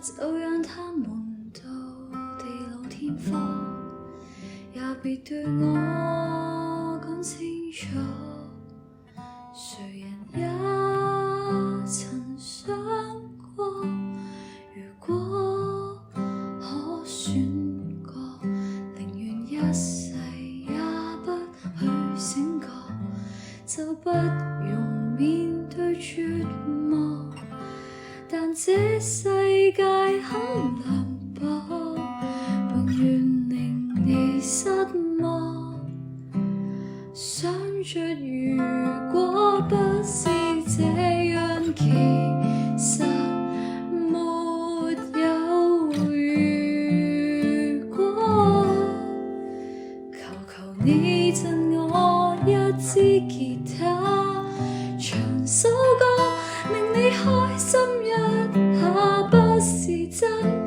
就讓他們到地老天荒，也別對我講清楚。誰人也曾想過，如果可選過，寧願一世也不去醒覺，就不用面對絕望。但這世界很涼薄，永遠令你失望。想着如果不是這樣，其實沒有如果。求求你贈我一支吉他，唱首歌令你開心一下，不是真。